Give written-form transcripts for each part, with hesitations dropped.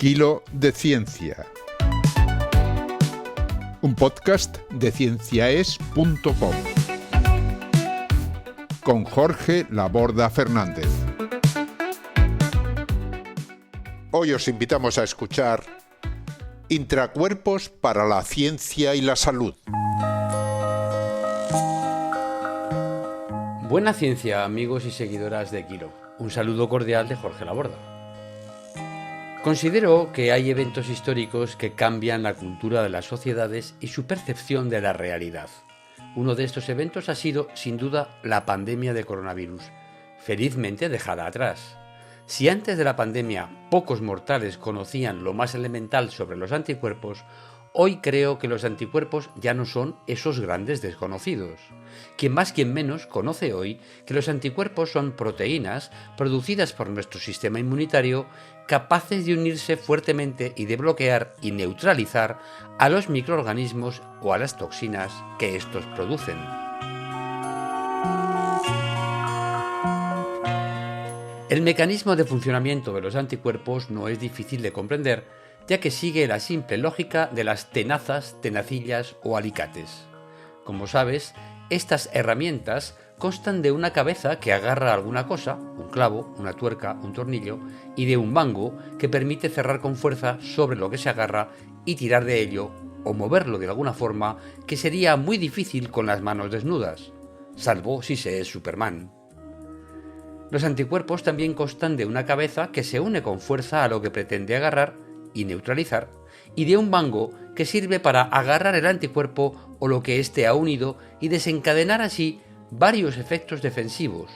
Kilo de Ciencia. Un podcast de cienciaes.com. Con Jorge Laborda Fernández. Hoy os invitamos a escuchar Intracuerpos para la ciencia y la salud. Buena ciencia, amigos y seguidoras de Kilo. Un saludo cordial de Jorge Laborda. Considero que hay eventos históricos que cambian la cultura de las sociedades y su percepción de la realidad. Uno de estos eventos ha sido, sin duda, la pandemia de coronavirus, felizmente dejada atrás. Si antes de la pandemia pocos mortales conocían lo más elemental sobre los anticuerpos, hoy creo que los anticuerpos ya no son esos grandes desconocidos. Quien más quien menos conoce hoy que los anticuerpos son proteínas producidas por nuestro sistema inmunitario capaces de unirse fuertemente y de bloquear y neutralizar a los microorganismos o a las toxinas que estos producen. El mecanismo de funcionamiento de los anticuerpos no es difícil de comprender, ya que sigue la simple lógica de las tenazas, tenacillas o alicates. Como sabes, estas herramientas constan de una cabeza que agarra alguna cosa, un clavo, una tuerca, un tornillo, y de un mango que permite cerrar con fuerza sobre lo que se agarra y tirar de ello o moverlo de alguna forma que sería muy difícil con las manos desnudas, salvo si se es Superman. Los anticuerpos también constan de una cabeza que se une con fuerza a lo que pretende agarrar y neutralizar, y de un mango que sirve para agarrar el anticuerpo o lo que éste ha unido y desencadenar así varios efectos defensivos,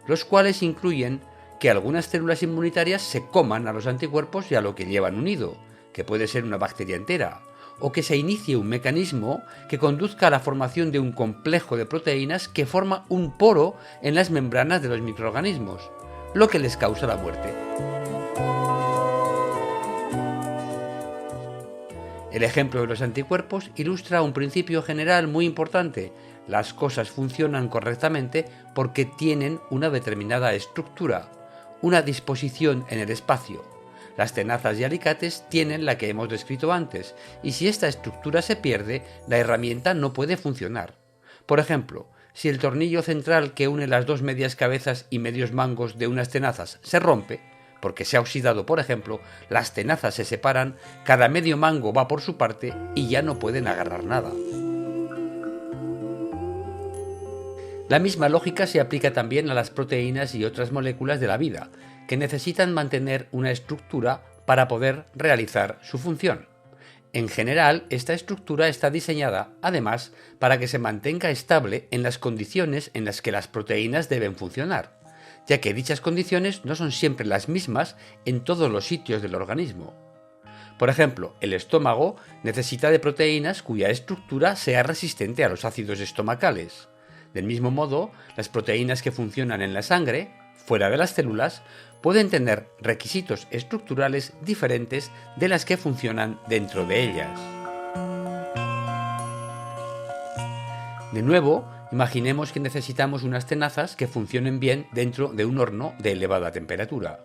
los cuales incluyen que algunas células inmunitarias se coman a los anticuerpos y a lo que llevan unido, que puede ser una bacteria entera, o que se inicie un mecanismo que conduzca a la formación de un complejo de proteínas que forma un poro en las membranas de los microorganismos, lo que les causa la muerte. El ejemplo de los anticuerpos ilustra un principio general muy importante. Las cosas funcionan correctamente porque tienen una determinada estructura, una disposición en el espacio. Las tenazas y alicates tienen la que hemos descrito antes, y si esta estructura se pierde, la herramienta no puede funcionar. Por ejemplo, si el tornillo central que une las dos medias cabezas y medios mangos de unas tenazas se rompe, porque se ha oxidado, por ejemplo, las tenazas se separan, cada medio mango va por su parte y ya no pueden agarrar nada. La misma lógica se aplica también a las proteínas y otras moléculas de la vida, que necesitan mantener una estructura para poder realizar su función. En general, esta estructura está diseñada, además, para que se mantenga estable en las condiciones en las que las proteínas deben funcionar, ya que dichas condiciones no son siempre las mismas en todos los sitios del organismo. Por ejemplo, el estómago necesita de proteínas cuya estructura sea resistente a los ácidos estomacales. Del mismo modo, las proteínas que funcionan en la sangre, fuera de las células, pueden tener requisitos estructurales diferentes de las que funcionan dentro de ellas. De nuevo, imaginemos que necesitamos unas tenazas que funcionen bien dentro de un horno de elevada temperatura.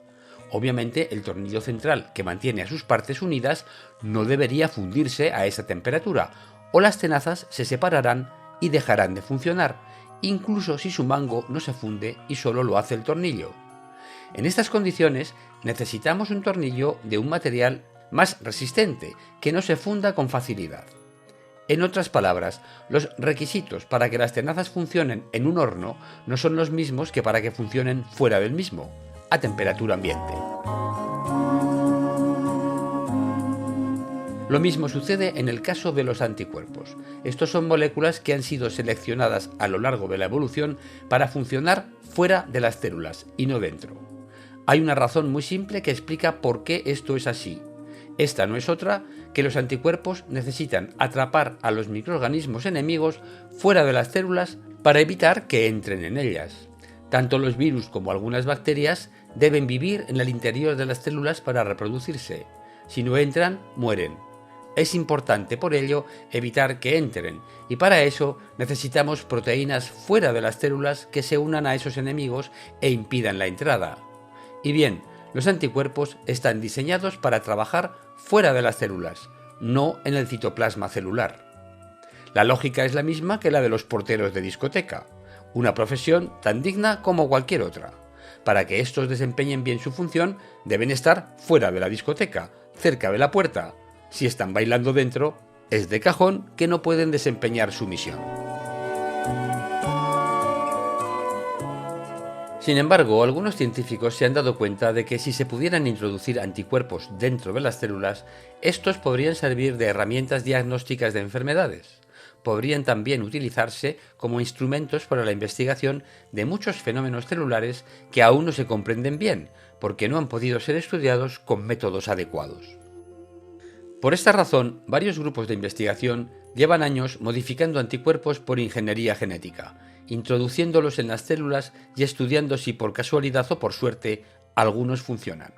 Obviamente, el tornillo central que mantiene a sus partes unidas no debería fundirse a esa temperatura, o las tenazas se separarán y dejarán de funcionar, incluso si su mango no se funde y solo lo hace el tornillo. En estas condiciones, necesitamos un tornillo de un material más resistente, que no se funda con facilidad. En otras palabras, los requisitos para que las tenazas funcionen en un horno no son los mismos que para que funcionen fuera del mismo, a temperatura ambiente. Lo mismo sucede en el caso de los anticuerpos. Estos son moléculas que han sido seleccionadas a lo largo de la evolución para funcionar fuera de las células y no dentro. Hay una razón muy simple que explica por qué esto es así. Esta no es otra que los anticuerpos necesitan atrapar a los microorganismos enemigos fuera de las células para evitar que entren en ellas. Tanto los virus como algunas bacterias deben vivir en el interior de las células para reproducirse. Si no entran, mueren. Es importante, por ello, evitar que entren, y para eso necesitamos proteínas fuera de las células que se unan a esos enemigos e impidan la entrada. Y bien, Los anticuerpos están diseñados para trabajar fuera de las células, no en el citoplasma celular. La lógica es la misma que la de los porteros de discoteca, una profesión tan digna como cualquier otra. Para que estos desempeñen bien su función, deben estar fuera de la discoteca, cerca de la puerta. Si están bailando dentro, es de cajón que no pueden desempeñar su misión. Sin embargo, algunos científicos se han dado cuenta de que si se pudieran introducir anticuerpos dentro de las células, estos podrían servir de herramientas diagnósticas de enfermedades. Podrían también utilizarse como instrumentos para la investigación de muchos fenómenos celulares que aún no se comprenden bien, porque no han podido ser estudiados con métodos adecuados. Por esta razón, varios grupos de investigación llevan años modificando anticuerpos por ingeniería genética, introduciéndolos en las células y estudiando si por casualidad o por suerte algunos funcionan.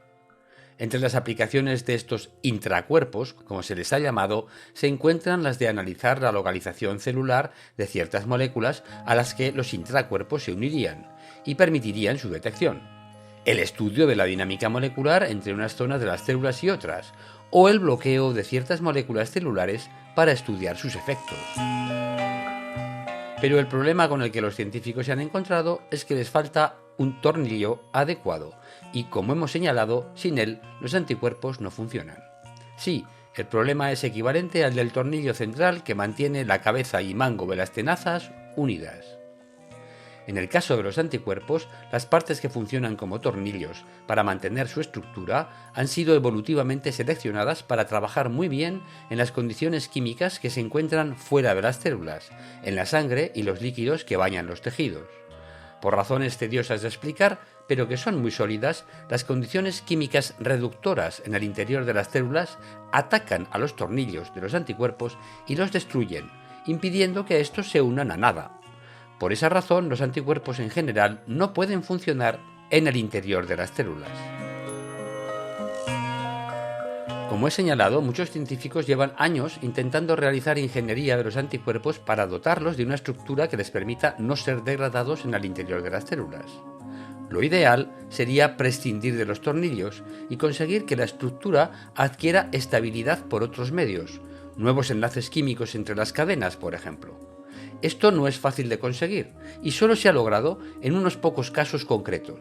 Entre las aplicaciones de estos intracuerpos, como se les ha llamado, se encuentran las de analizar la localización celular de ciertas moléculas a las que los intracuerpos se unirían y permitirían su detección, el estudio de la dinámica molecular entre unas zonas de las células y otras, o el bloqueo de ciertas moléculas celulares para estudiar sus efectos. Pero el problema con el que los científicos se han encontrado es que les falta un tornillo adecuado y, como hemos señalado, sin él los anticuerpos no funcionan. Sí, el problema es equivalente al del tornillo central que mantiene la cabeza y mango de las tenazas unidas. En el caso de los anticuerpos, las partes que funcionan como tornillos para mantener su estructura han sido evolutivamente seleccionadas para trabajar muy bien en las condiciones químicas que se encuentran fuera de las células, en la sangre y los líquidos que bañan los tejidos. Por razones tediosas de explicar, pero que son muy sólidas, las condiciones químicas reductoras en el interior de las células atacan a los tornillos de los anticuerpos y los destruyen, impidiendo que estos se unan a nada. Por esa razón, los anticuerpos en general no pueden funcionar en el interior de las células. Como he señalado, muchos científicos llevan años intentando realizar ingeniería de los anticuerpos para dotarlos de una estructura que les permita no ser degradados en el interior de las células. Lo ideal sería prescindir de los tornillos y conseguir que la estructura adquiera estabilidad por otros medios, nuevos enlaces químicos entre las cadenas, por ejemplo. Esto no es fácil de conseguir y solo se ha logrado en unos pocos casos concretos.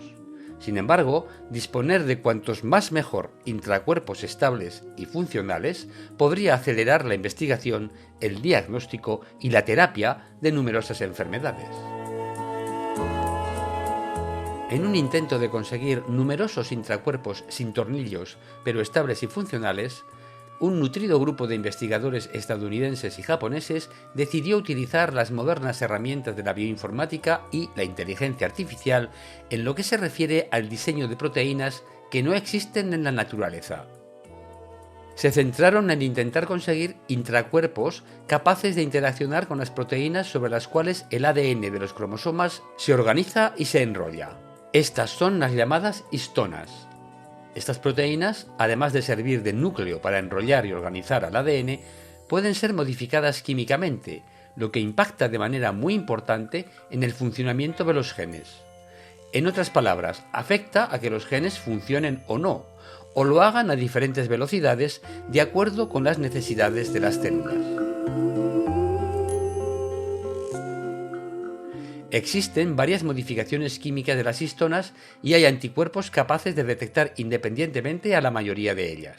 Sin embargo, disponer de cuantos más mejor intracuerpos estables y funcionales podría acelerar la investigación, el diagnóstico y la terapia de numerosas enfermedades. En un intento de conseguir numerosos intracuerpos sin tornillos, pero estables y funcionales, un nutrido grupo de investigadores estadounidenses y japoneses decidió utilizar las modernas herramientas de la bioinformática y la inteligencia artificial en lo que se refiere al diseño de proteínas que no existen en la naturaleza. Se centraron en intentar conseguir intracuerpos capaces de interaccionar con las proteínas sobre las cuales el ADN de los cromosomas se organiza y se enrolla. Estas son las llamadas histonas. Estas proteínas, además de servir de núcleo para enrollar y organizar al ADN, pueden ser modificadas químicamente, lo que impacta de manera muy importante en el funcionamiento de los genes. En otras palabras, afecta a que los genes funcionen o no, o lo hagan a diferentes velocidades de acuerdo con las necesidades de las células. Existen varias modificaciones químicas de las histonas y hay anticuerpos capaces de detectar independientemente a la mayoría de ellas.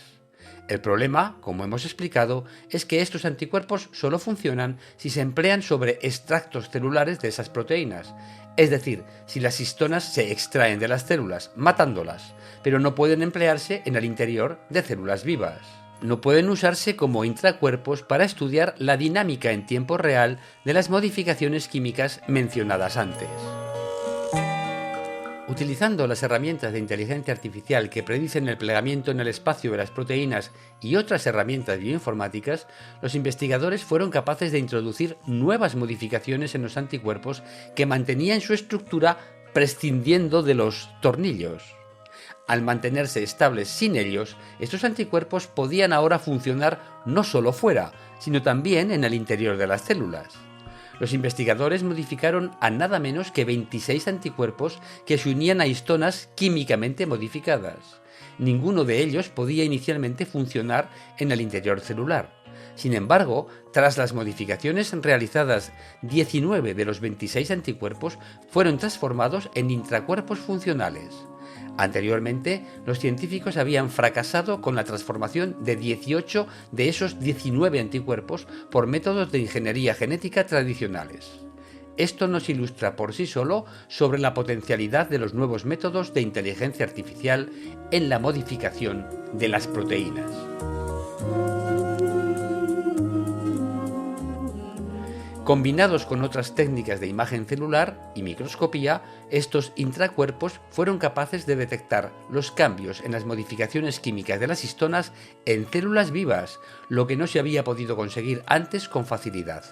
El problema, como hemos explicado, es que estos anticuerpos solo funcionan si se emplean sobre extractos celulares de esas proteínas, es decir, si las histonas se extraen de las células, matándolas, pero no pueden emplearse en el interior de células vivas. No pueden usarse como intracuerpos para estudiar la dinámica en tiempo real de las modificaciones químicas mencionadas antes. Utilizando las herramientas de inteligencia artificial que predicen el plegamiento en el espacio de las proteínas y otras herramientas bioinformáticas, los investigadores fueron capaces de introducir nuevas modificaciones en los anticuerpos que mantenían su estructura prescindiendo de los tornillos. Al mantenerse estables sin ellos, estos anticuerpos podían ahora funcionar no solo fuera, sino también en el interior de las células. Los investigadores modificaron a nada menos que 26 anticuerpos que se unían a histonas químicamente modificadas. Ninguno de ellos podía inicialmente funcionar en el interior celular. Sin embargo, tras las modificaciones realizadas, 19 de los 26 anticuerpos fueron transformados en intracuerpos funcionales. Anteriormente, los científicos habían fracasado con la transformación de 18 de esos 19 anticuerpos por métodos de ingeniería genética tradicionales. Esto nos ilustra por sí solo sobre la potencialidad de los nuevos métodos de inteligencia artificial en la modificación de las proteínas. Combinados con otras técnicas de imagen celular y microscopía, estos intracuerpos fueron capaces de detectar los cambios en las modificaciones químicas de las histonas en células vivas, lo que no se había podido conseguir antes con facilidad.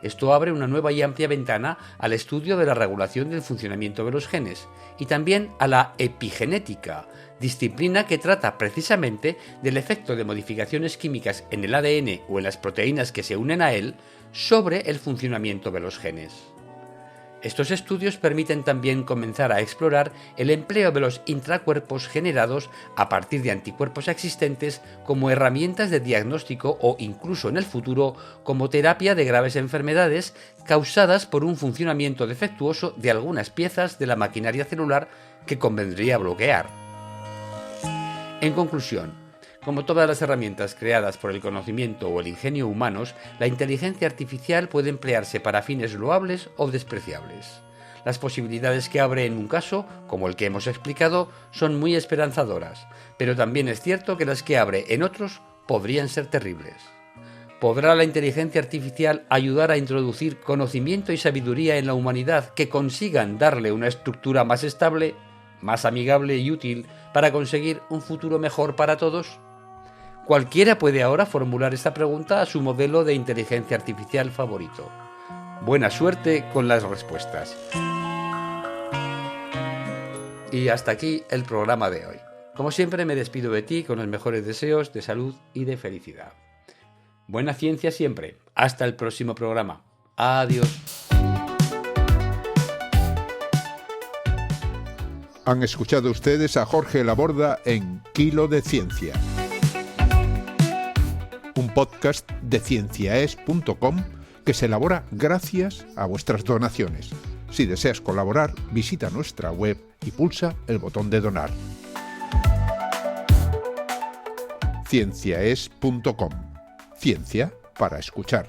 Esto abre una nueva y amplia ventana al estudio de la regulación del funcionamiento de los genes y también a la epigenética, disciplina que trata precisamente del efecto de modificaciones químicas en el ADN o en las proteínas que se unen a él sobre el funcionamiento de los genes. Estos estudios permiten también comenzar a explorar el empleo de los intracuerpos generados a partir de anticuerpos existentes como herramientas de diagnóstico o incluso en el futuro como terapia de graves enfermedades causadas por un funcionamiento defectuoso de algunas piezas de la maquinaria celular que convendría bloquear. En conclusión, como todas las herramientas creadas por el conocimiento o el ingenio humanos, la inteligencia artificial puede emplearse para fines loables o despreciables. Las posibilidades que abre en un caso, como el que hemos explicado, son muy esperanzadoras, pero también es cierto que las que abre en otros podrían ser terribles. ¿Podrá la inteligencia artificial ayudar a introducir conocimiento y sabiduría en la humanidad que consigan darle una estructura más estable, más amigable y útil para conseguir un futuro mejor para todos? Cualquiera puede ahora formular esta pregunta a su modelo de inteligencia artificial favorito. Buena suerte con las respuestas. Y hasta aquí el programa de hoy. Como siempre me despido de ti con los mejores deseos de salud y de felicidad. Buena ciencia siempre. Hasta el próximo programa. Adiós. Han escuchado ustedes a Jorge Laborda en Kilo de Ciencia, un podcast de cienciaes.com que se elabora gracias a vuestras donaciones. Si deseas colaborar, visita nuestra web y pulsa el botón de donar. cienciaes.com. Ciencia para escuchar.